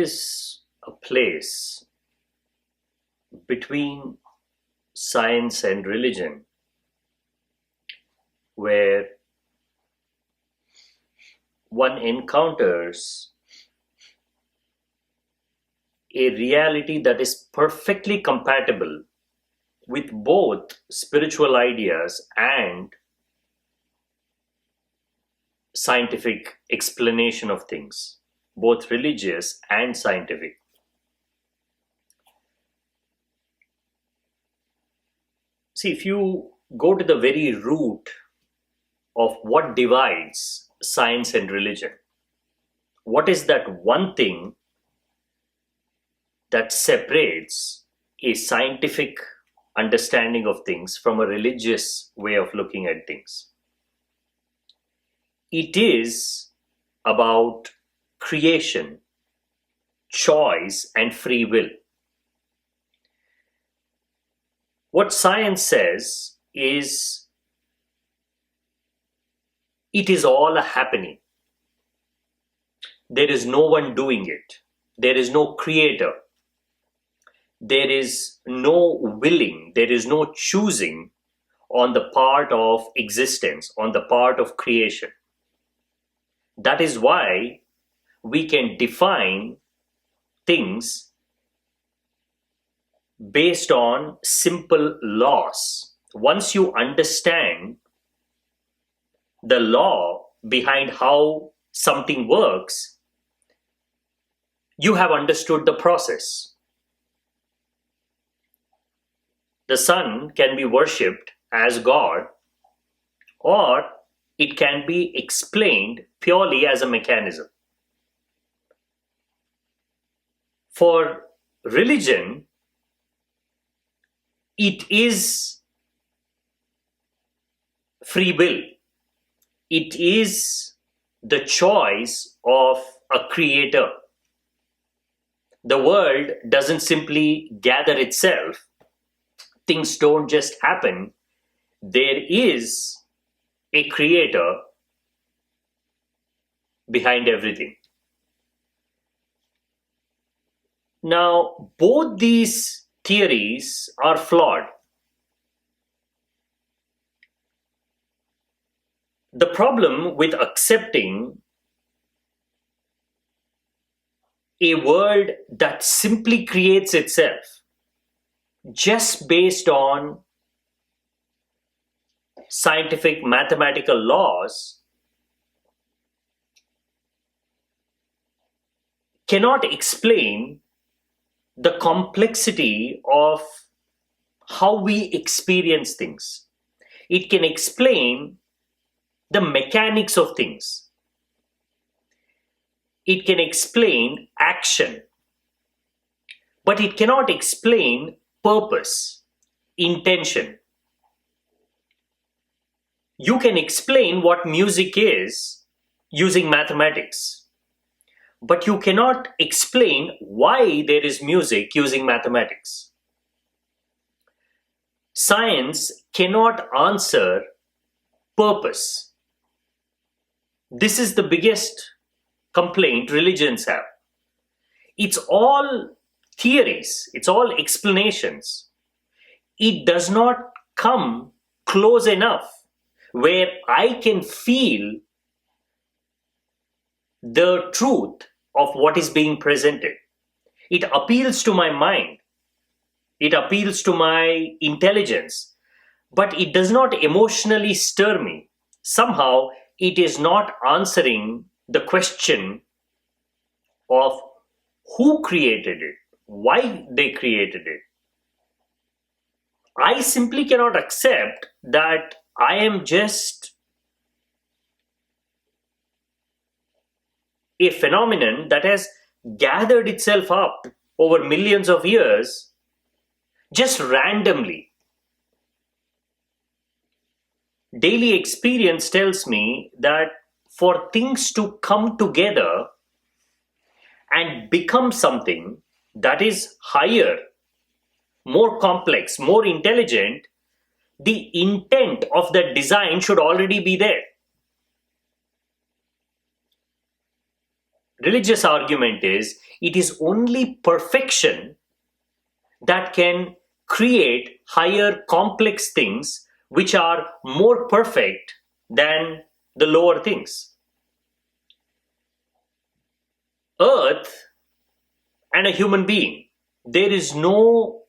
is a place between science and religion where one encounters a reality that is perfectly compatible with both spiritual ideas and scientific explanation of things, both religious and scientific. See, if you go to the very root of what divides science and religion, what is that one thing that separates a scientific understanding of things from a religious way of looking at things? It is about creation, choice, and free will. What science says is it is all a happening. There is no one doing it. There is no creator. There is no willing. There is no choosing on the part of existence, on the part of creation. That is why we can define things based on simple laws. Once you understand the law behind how something works, you have understood the process. The sun can be worshipped as God, or it can be explained purely as a mechanism. For religion, it is free will. It is the choice of a creator. The world doesn't simply gather itself. Things don't just happen. There is a creator behind everything. Now, both these theories are flawed. The problem with accepting a world that simply creates itself just based on scientific mathematical laws cannot explain the complexity of how we experience things. It can explain the mechanics of things. It can explain action, but it cannot explain purpose, intention. You can explain what music is using mathematics, but you cannot explain why there is music using mathematics. Science cannot answer purpose. This is the biggest complaint religions have. It's all theories, it's all explanations. It does not come close enough where I can feel the truth of what is being presented. It appeals to my mind, it appeals to my intelligence, but it does not emotionally stir me. Somehow, it is not answering the question of who created it, why they created it. I simply cannot accept that I am just a phenomenon that has gathered itself up over millions of years just randomly. Daily experience tells me that for things to come together and become something that is higher, more complex, more intelligent, the intent of the design should already be there. religious argument is it is only perfection that can create higher complex things which are more perfect than the lower things. Earth and a human being, there is no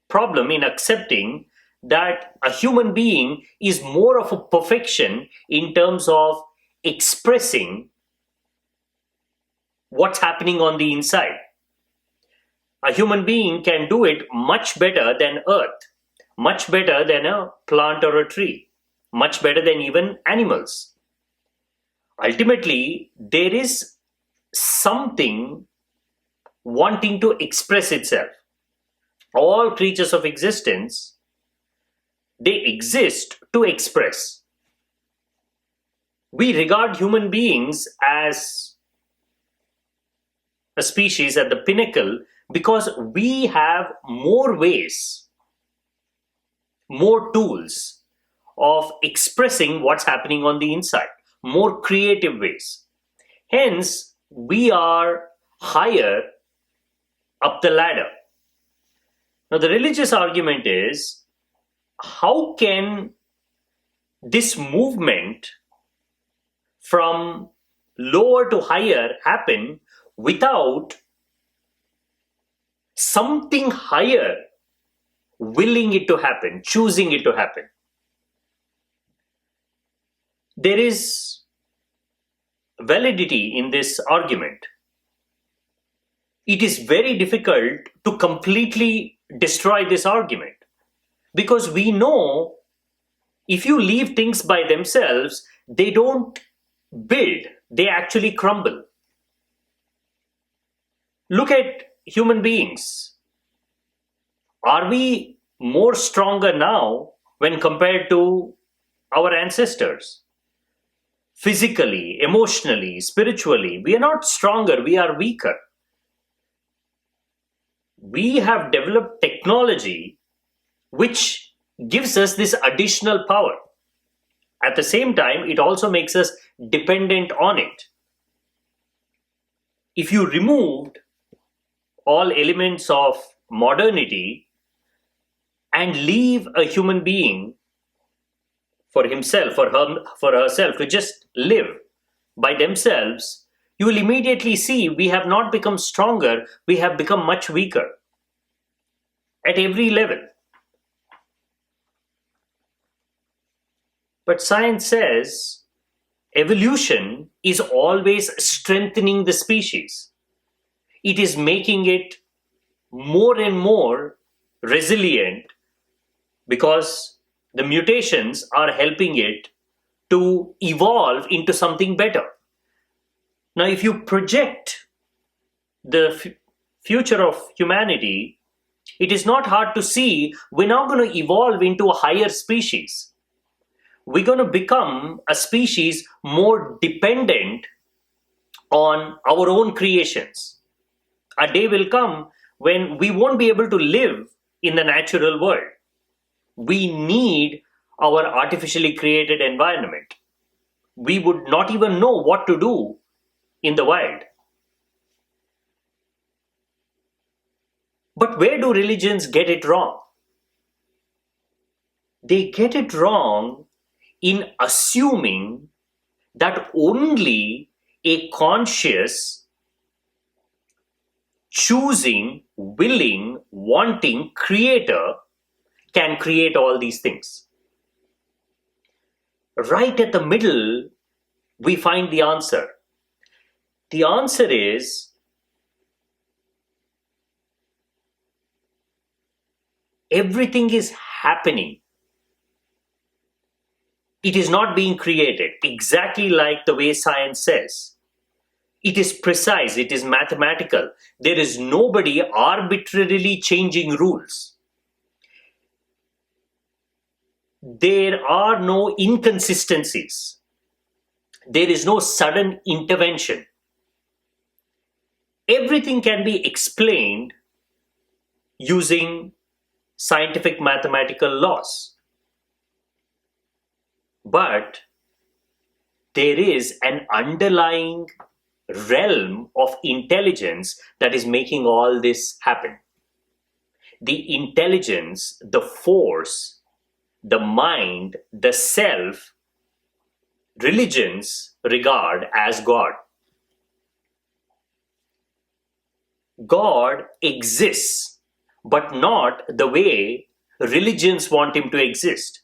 problem in accepting that a human being is more of a perfection in terms of expressing what's happening on the inside. A human being can do it much better than Earth, much better than a plant or a tree, much better than even animals. Ultimately, there is something wanting to express itself. All creatures of existence, they exist to express. We regard human beings as a species at the pinnacle because we have more ways, more tools of expressing what's happening on the inside, more creative ways. Hence, we are higher up the ladder. Now, the religious argument is, how can this movement from lower to higher happen without something higher willing it to happen, choosing it to happen? There is validity in this argument. It is very difficult to completely destroy this argument because we know if you leave things by themselves, they don't build, they actually crumble. Look at human beings. Are we more stronger now when compared to our ancestors? Physically, emotionally, spiritually, we are not stronger, we are weaker. We have developed technology which gives us this additional power. At the same time, it also makes us dependent on it. If you removed all elements of modernity and leave a human being for himself, for herself to just live by themselves, you will immediately see we have not become stronger, we have become much weaker at every level. But science says evolution is always strengthening the species. It is making it more and more resilient because the mutations are helping it to evolve into something better. Now, if you project the future of humanity, it is not hard to see we're now going to evolve into a higher species. We're going to become a species more dependent on our own creations. A day will come when we won't be able to live in the natural world. We need our artificially created environment. We would not even know what to do in the wild. But where do religions get it wrong? They get it wrong in assuming that only a conscious, choosing, willing, wanting creator can create all these things. Right at the middle, we find the answer. The answer is everything is happening. It is not being created exactly like the way science says. It is precise, it is mathematical. There is nobody arbitrarily changing rules. There are no inconsistencies. There is no sudden intervention. Everything can be explained using scientific mathematical laws. But there is an underlying realm of intelligence that is making all this happen. The intelligence, the force, the mind, the self, religions regard as God. God exists, but not the way religions want him to exist,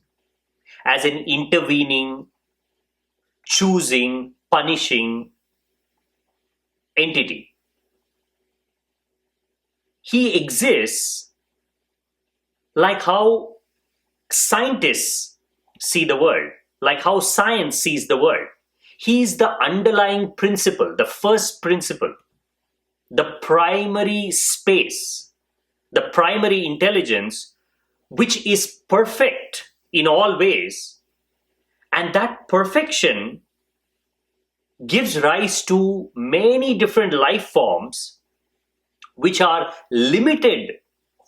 as an intervening, choosing, punishing entity. He exists like how scientists see the world, like how science sees the world. He is the underlying principle, the first principle, the primary space, the primary intelligence, which is perfect in all ways. And that perfection gives rise to many different life forms, which are limited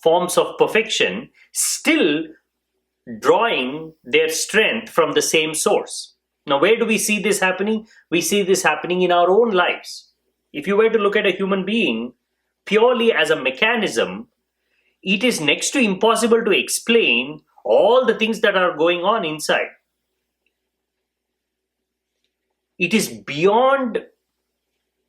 forms of perfection, still drawing their strength from the same source. Now, where do we see this happening? We see this happening in our own lives. If you were to look at a human being purely as a mechanism, it is next to impossible to explain all the things that are going on inside. It is beyond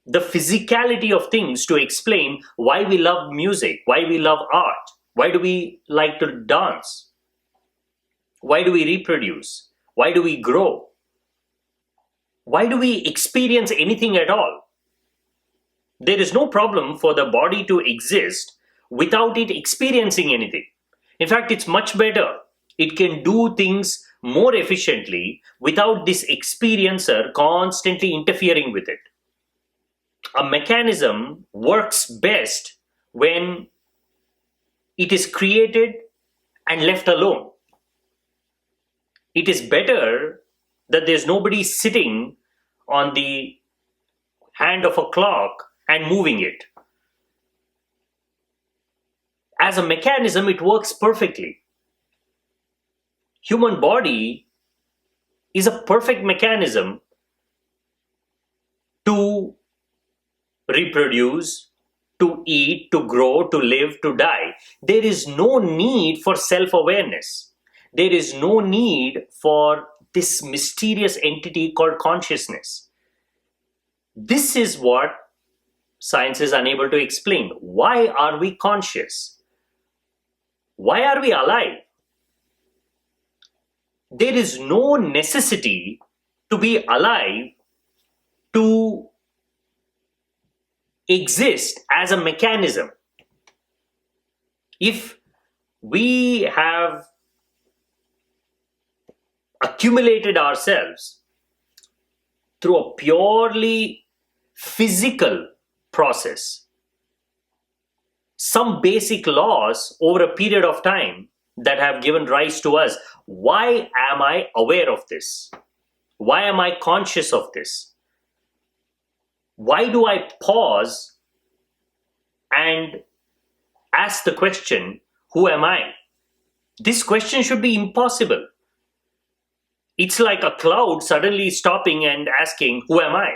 the physicality of things to explain why we love music, why we love art, why do we like to dance, why do we reproduce, why do we grow, why do we experience anything at all. There is no problem for the body to exist without it experiencing anything. In fact, it's much better. It can do things more efficiently without this experiencer constantly interfering with it. A mechanism works best when it is created and left alone. It is better that there's nobody sitting on the hand of a clock and moving it. As a mechanism, it works perfectly. Human body is a perfect mechanism to reproduce, to eat, to grow, to live, to die. There is no need for self-awareness. There is no need for this mysterious entity called consciousness. This is what science is unable to explain. Why are we conscious? Why are we alive? There is no necessity to be alive to exist as a mechanism. If we have accumulated ourselves through a purely physical process, some basic laws over a period of time that have given rise to us, why am I aware of this? Why am I conscious of this? Why do I pause and ask the question, who am I? This question should be impossible. It's like a cloud suddenly stopping and asking, who am I?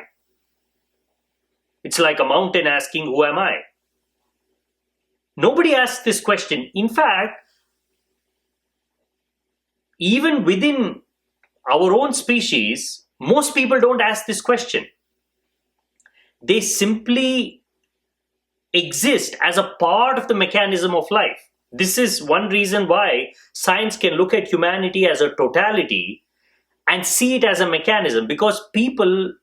It's like a mountain asking, who am I? Nobody asks this question. In fact, even within our own species, most people don't ask this question. They simply exist as a part of the mechanism of life. This is one reason why science can look at humanity as a totality and see it as a mechanism, because people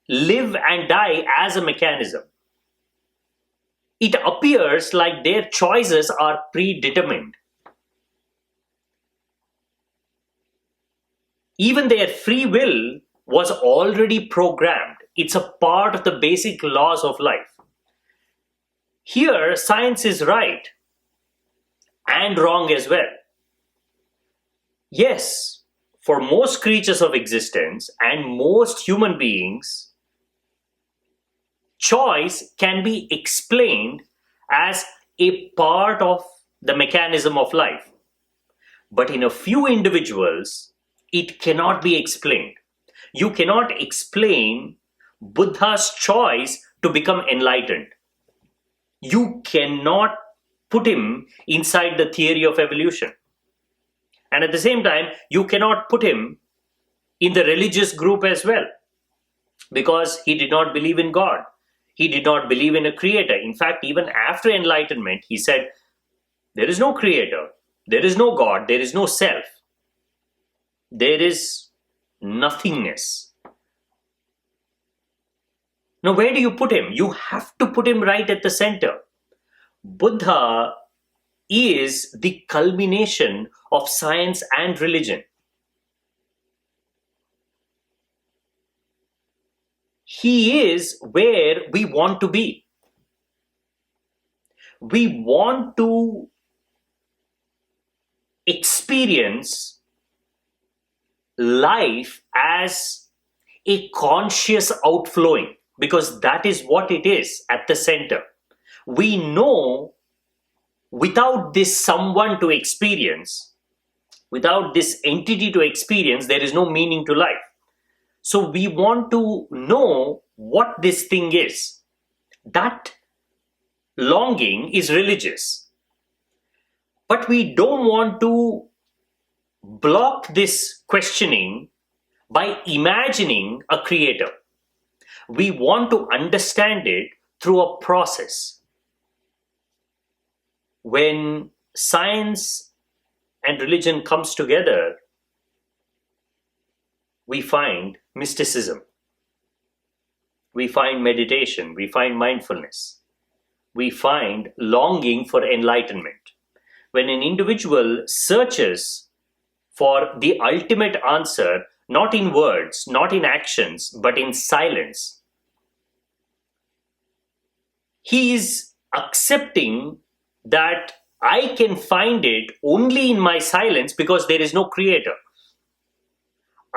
live and die as a mechanism. It appears like their choices are predetermined. Even their free will was already programmed. It's a part of the basic laws of life. Here, science is right and wrong as well. Yes, for most creatures of existence and most human beings, choice can be explained as a part of the mechanism of life. But in a few individuals, it cannot be explained. You cannot explain Buddha's choice to become enlightened. You cannot put him inside the theory of evolution. And at the same time, you cannot put him in the religious group as well, because he did not believe in God. He did not believe in a creator. In fact, even after enlightenment, he said, there is no creator, there is no God, there is no self, there is nothingness. Now, where do you put him? You have to put him right at the center. Buddha is the culmination of science and religion. He is where we want to be. We want to experience life as a conscious outflowing, because that is what it is at the center. We know without this someone to experience, without this entity to experience, there is no meaning to life. So we want to know what this thing is. That longing is religious. But we don't want to block this questioning by imagining a creator. We want to understand it through a process. When science and religion comes together, we find mysticism, we find meditation, we find mindfulness, we find longing for enlightenment. When an individual searches for the ultimate answer, not in words, not in actions, but in silence, he is accepting that I can find it only in my silence because there is no creator.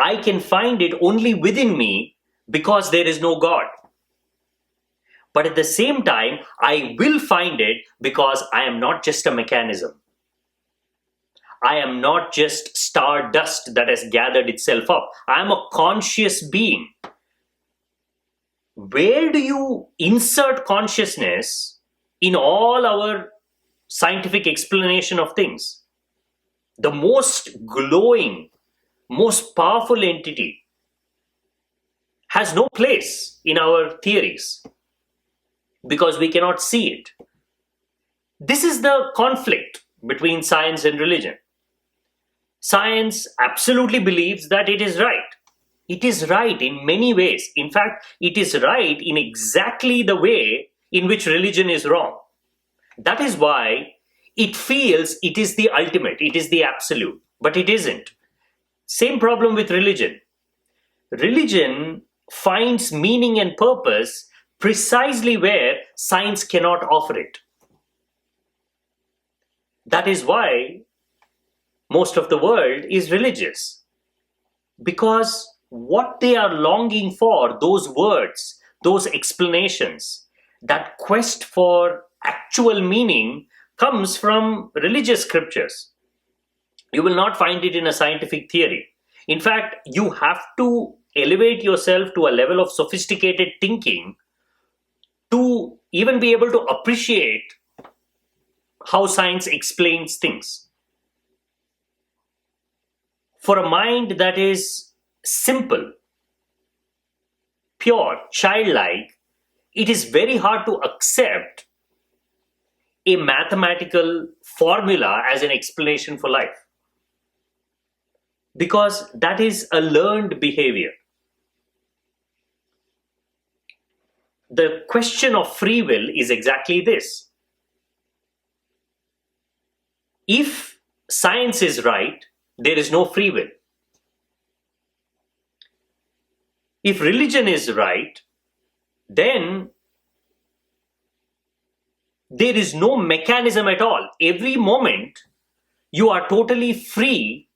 I can find it only within me because there is no God. But at the same time, I will find it because I am not just a mechanism. I am not just stardust that has gathered itself up. I am a conscious being. Where do you insert consciousness in all our scientific explanation of things? The most glowing, most powerful entity has no place in our theories because we cannot see it. This is the conflict between science and religion. Science absolutely believes that it is right. It is right in many ways. In fact, it is right in exactly the way in which religion is wrong. That is why it feels it is the ultimate, it is the absolute, but it isn't. Same problem with religion. Religion finds meaning and purpose precisely where science cannot offer it. That is why most of the world is religious. Because what they are longing for, those words, those explanations, that quest for actual meaning comes from religious scriptures. You will not find it in a scientific theory. In fact, you have to elevate yourself to a level of sophisticated thinking to even be able to appreciate how science explains things. For a mind that is simple, pure, childlike, it is very hard to accept a mathematical formula as an explanation for life, because that is a learned behavior. The question of free will is exactly this. If science is right, there is no free will. If religion is right, then there is no mechanism at all. Every moment, you are totally free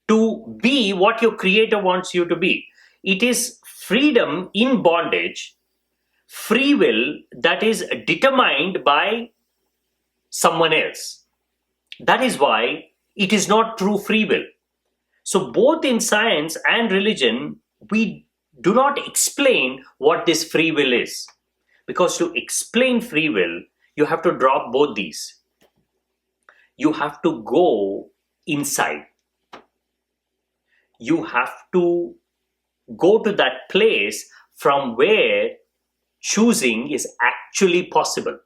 to be what your creator wants you to be. It is freedom in bondage, free will that is determined by someone else. That is why it is not true free will. So both in science and religion, we do not explain what this free will is. Because to explain free will, you have to drop both these. You have to go inside. You have to go to that place from where choosing is actually possible.